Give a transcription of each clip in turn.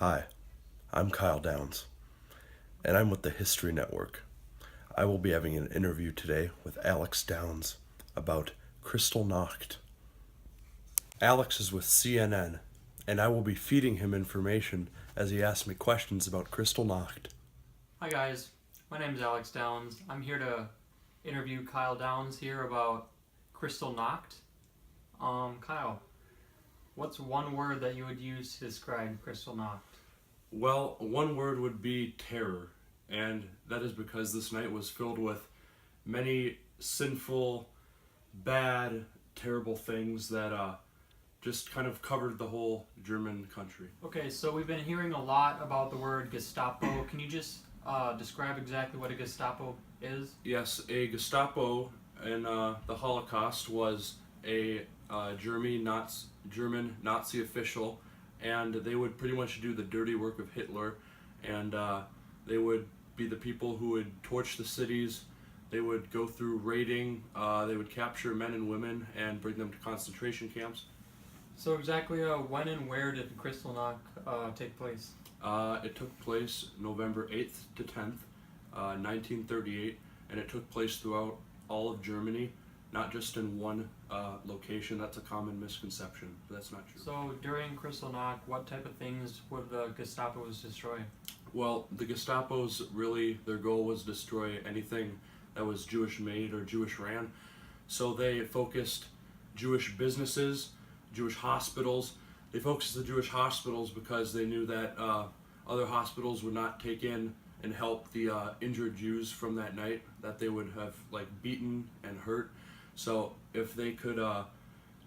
Hi, I'm Kyle Downs, and I'm with the History Network. I will be having an interview today with Alex Downs about Kristallnacht. Alex is with CNN, and I will be feeding him information as he asks me questions about Kristallnacht. Hi guys, my name is Alex Downs. I'm here to interview Kyle Downs here about Kristallnacht. Kyle, what's one word that you would use to describe Kristallnacht? Well, one word would be terror, and that is because this night was filled with many sinful, bad, terrible things that just kind of covered the whole German country. Okay, so we've been hearing a lot about the word Gestapo. Can you just describe exactly what a Gestapo is? Yes, a Gestapo in the Holocaust was a German Nazi official, and they would pretty much do the dirty work of Hitler, and they would be the people who would torch the cities. They would go through raiding, they would capture men and women and bring them to concentration camps. So exactly when and where did Kristallnacht take place? It took place November 8th to 10th, 1938, and it took place throughout all of Germany, not just in one location. That's a common misconception. That's not true. So during Kristallnacht, what type of things would the Gestapos destroy? Well, the Gestapo's really, their goal was to destroy anything that was Jewish made or Jewish ran. So they focused Jewish businesses, Jewish hospitals. They focused the Jewish hospitals because they knew that other hospitals would not take in and help the injured Jews from that night that they would have beaten and hurt. So if they could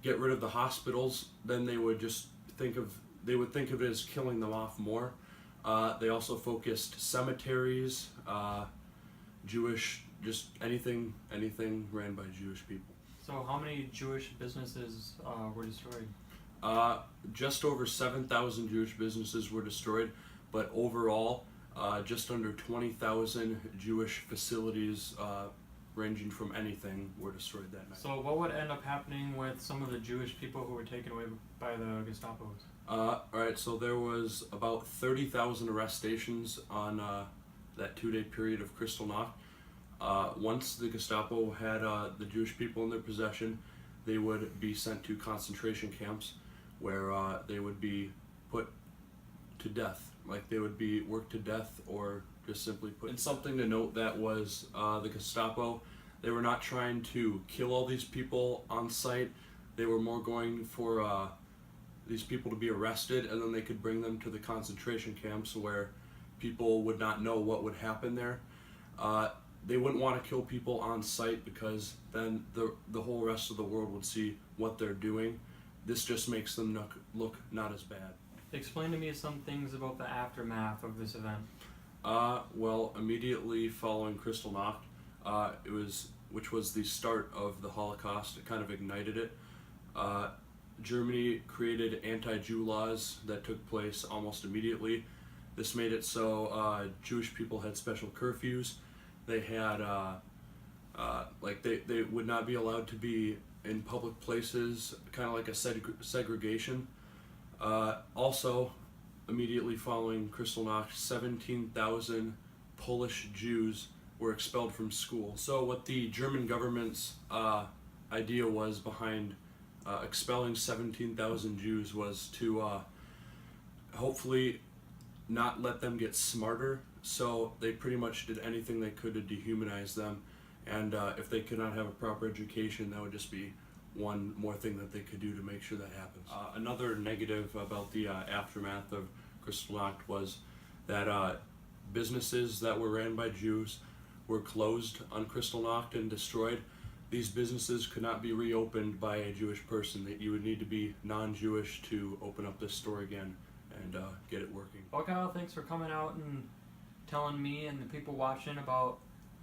get rid of the hospitals, then they would just think of it as killing them off more. They also focused cemeteries, Jewish, just anything ran by Jewish people. So how many Jewish businesses were destroyed? Just over 7,000 Jewish businesses were destroyed, but overall, just under 20,000 Jewish facilities ranging from anything were destroyed that night. So what would end up happening with some of the Jewish people who were taken away by the Gestapos? Alright, so there was about 30,000 arrestations on that 2-day period of Kristallnacht. Once the Gestapo had the Jewish people in their possession, they would be sent to concentration camps where they would be put to death. They would be worked to death or just simply put. And something to note that was the Gestapo, they were not trying to kill all these people on sight. They were more going for these people to be arrested, and then they could bring them to the concentration camps where people would not know what would happen there. They wouldn't want to kill people on sight because then the whole rest of the world would see what they're doing. This just makes them look not as bad. Explain to me some things about the aftermath of this event. Well, immediately following Kristallnacht, which was the start of the Holocaust, it kind of ignited it. Germany created anti-Jew laws that took place almost immediately. This made it so Jewish people had special curfews. They had they would not be allowed to be in public places, kind of like a segregation. Also, immediately following Kristallnacht, 17,000 Polish Jews were expelled from school. So what the German government's idea was behind expelling 17,000 Jews was to hopefully not let them get smarter. So they pretty much did anything they could to dehumanize them, and if they could not have a proper education, that would just be one more thing that they could do to make sure that happens. Another negative about the aftermath of Kristallnacht was that businesses that were ran by Jews were closed on Kristallnacht and destroyed. These businesses could not be reopened by a Jewish person. That you would need to be non-Jewish to open up this store again and get it working. Well, Kyle, thanks for coming out and telling me and the people watching about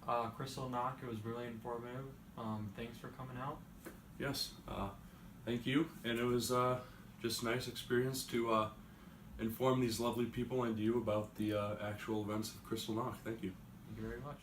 Kristallnacht. It was really informative. Thanks for coming out. Yes, thank you, and it was just a nice experience to inform these lovely people and you about the actual events of Kristallnacht. Thank you. Thank you very much.